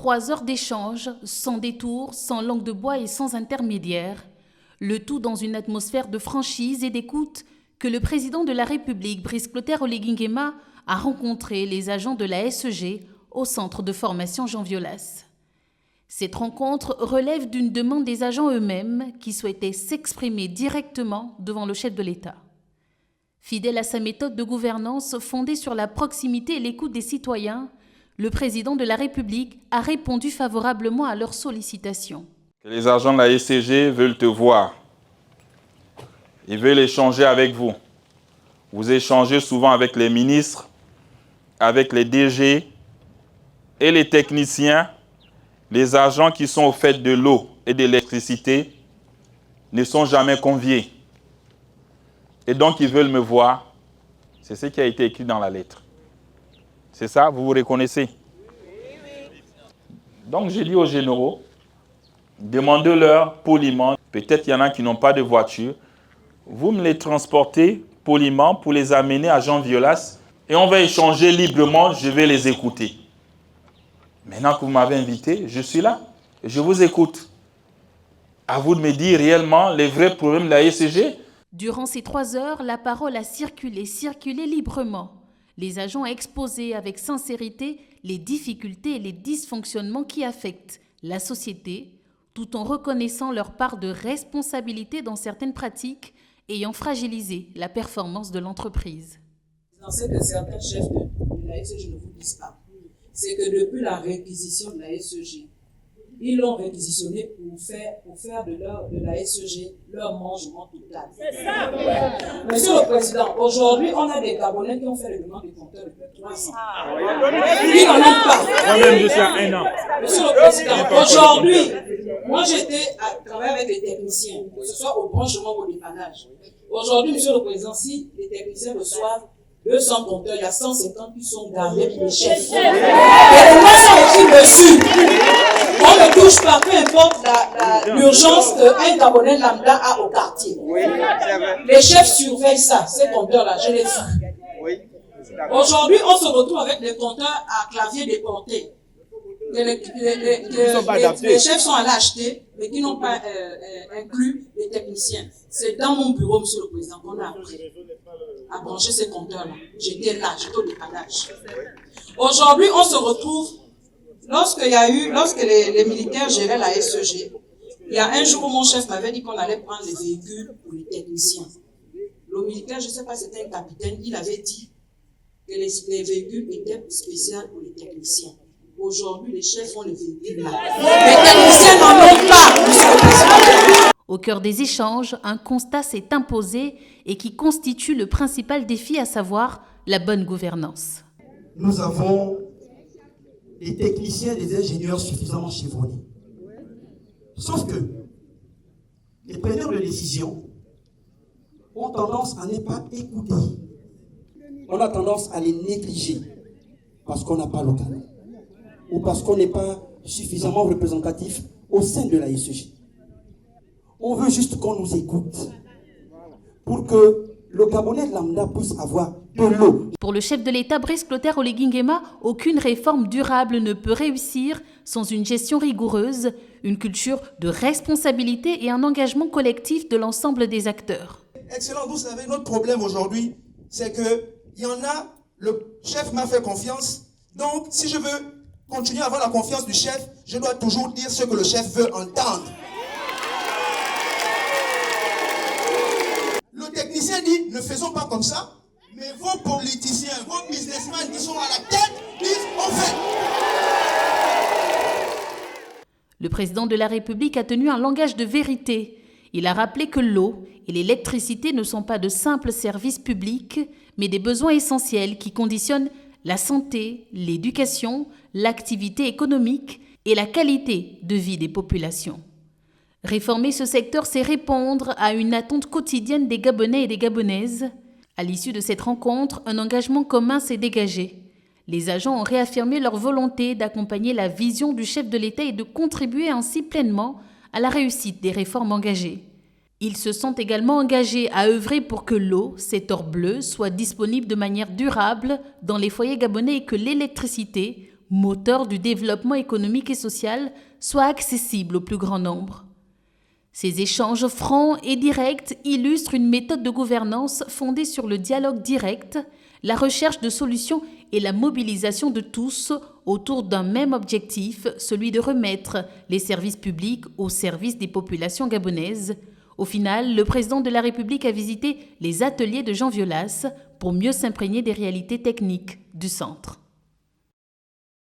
3 heures d'échange, sans détour, sans langue de bois et sans intermédiaire, le tout dans une atmosphère de franchise et d'écoute que le président de la République, Brice Clotaire Oligui Nguema, a rencontré les agents de la SEG au centre de formation Jean Violas. Cette rencontre relève d'une demande des agents eux-mêmes qui souhaitaient s'exprimer directement devant le chef de l'État. Fidèle à sa méthode de gouvernance fondée sur la proximité et l'écoute des citoyens, le président de la République a répondu favorablement à leurs sollicitations. Les agents de la SEG veulent te voir. Ils veulent échanger avec vous. Vous échangez souvent avec les ministres, avec les DG et les techniciens. Les agents qui sont au fait de l'eau et de l'électricité ne sont jamais conviés. Et donc, ils veulent me voir. C'est ce qui a été écrit dans la lettre. C'est ça, vous vous reconnaissez? Donc, j'ai dit aux généraux, demandez-leur poliment. Peut-être qu'il y en a qui n'ont pas de voiture. Vous me les transportez poliment pour les amener à Jean Violas et on va échanger librement, je vais les écouter. Maintenant que vous m'avez invité, je suis là et je vous écoute. À vous de me dire réellement les vrais problèmes de la SEG. Durant ces 3 heures, la parole a circulé librement. Les agents ont exposé avec sincérité les difficultés et les dysfonctionnements qui affectent la société, tout en reconnaissant leur part de responsabilité dans certaines pratiques ayant fragilisé la performance de l'entreprise. C'est que certains chefs de la SEG ne vous disent pas. C'est que depuis la réquisition de la SEG, ils l'ont réquisitionné pour faire de la SEG leur mangement total. Monsieur le Président, aujourd'hui, on a des Gabonais qui ont fait le demande de compteur depuis 3 ans. Ils n'en ont pas. Moi-même, je suis à 1 an. Monsieur le Président, aujourd'hui, moi j'étais à travailler avec les techniciens, que ce soit au branchement ou au dépannage. Aujourd'hui, Monsieur le Président, si les techniciens reçoivent 200 compteurs, il y a 150 qui sont gardés pour les chefs. Et les lois sont écrites dessus. On ne touche pas, peu importe l'urgence qu'un Gabonais lambda a au quartier. Les chefs surveillent ça, ces compteurs-là, je les fais. Aujourd'hui, on se retrouve avec des compteurs à clavier déporté. Les chefs sont allés acheter, mais qui n'ont pas inclus les techniciens. C'est dans mon bureau, Monsieur le Président, qu'on a appris à brancher ces compteurs-là. J'étais là, j'étais au dépannage. Aujourd'hui, on se retrouve, lorsque les militaires géraient la SEG, il y a un jour où mon chef m'avait dit qu'on allait prendre les véhicules pour les techniciens. Le militaire, je ne sais pas, c'était un capitaine, il avait dit que les véhicules étaient spéciaux pour les techniciens. Aujourd'hui, les chefs ont les véhicules là. Les techniciens n'en ont pas, Monsieur le Président. Au cœur des échanges, un constat s'est imposé et qui constitue le principal défi, à savoir la bonne gouvernance. Nous avons des techniciens et des ingénieurs suffisamment chevronnés. Sauf que les preneurs de décision ont tendance à ne pas écouter. On a tendance à les négliger parce qu'on n'a pas le talent ou parce qu'on n'est pas suffisamment représentatif au sein de la SEG. On veut juste qu'on nous écoute pour que le Gabonais lambda puisse avoir de l'eau. Pour le chef de l'État, Brice Clotaire Oligui Nguema, aucune réforme durable ne peut réussir sans une gestion rigoureuse, une culture de responsabilité et un engagement collectif de l'ensemble des acteurs. Excellent, vous savez, notre problème aujourd'hui, c'est qu'il y en a, le chef m'a fait confiance, donc si je veux continuer à avoir la confiance du chef, je dois toujours dire ce que le chef veut entendre. Le technicien dit, ne faisons pas comme ça, mais vos politiciens, vos businessmen qui sont à la tête disent, on fait. Le président de la République a tenu un langage de vérité. Il a rappelé que l'eau et l'électricité ne sont pas de simples services publics, mais des besoins essentiels qui conditionnent la santé, l'éducation, l'activité économique et la qualité de vie des populations. Réformer ce secteur, c'est répondre à une attente quotidienne des Gabonais et des Gabonaises. À l'issue de cette rencontre, un engagement commun s'est dégagé. Les agents ont réaffirmé leur volonté d'accompagner la vision du chef de l'État et de contribuer ainsi pleinement à la réussite des réformes engagées. Ils se sont également engagés à œuvrer pour que l'eau, cet or bleu, soit disponible de manière durable dans les foyers gabonais et que l'électricité, moteur du développement économique et social, soit accessible au plus grand nombre. Ces échanges francs et directs illustrent une méthode de gouvernance fondée sur le dialogue direct, la recherche de solutions et la mobilisation de tous autour d'un même objectif, celui de remettre les services publics au service des populations gabonaises. Au final, le président de la République a visité les ateliers de Jean Violas pour mieux s'imprégner des réalités techniques du centre.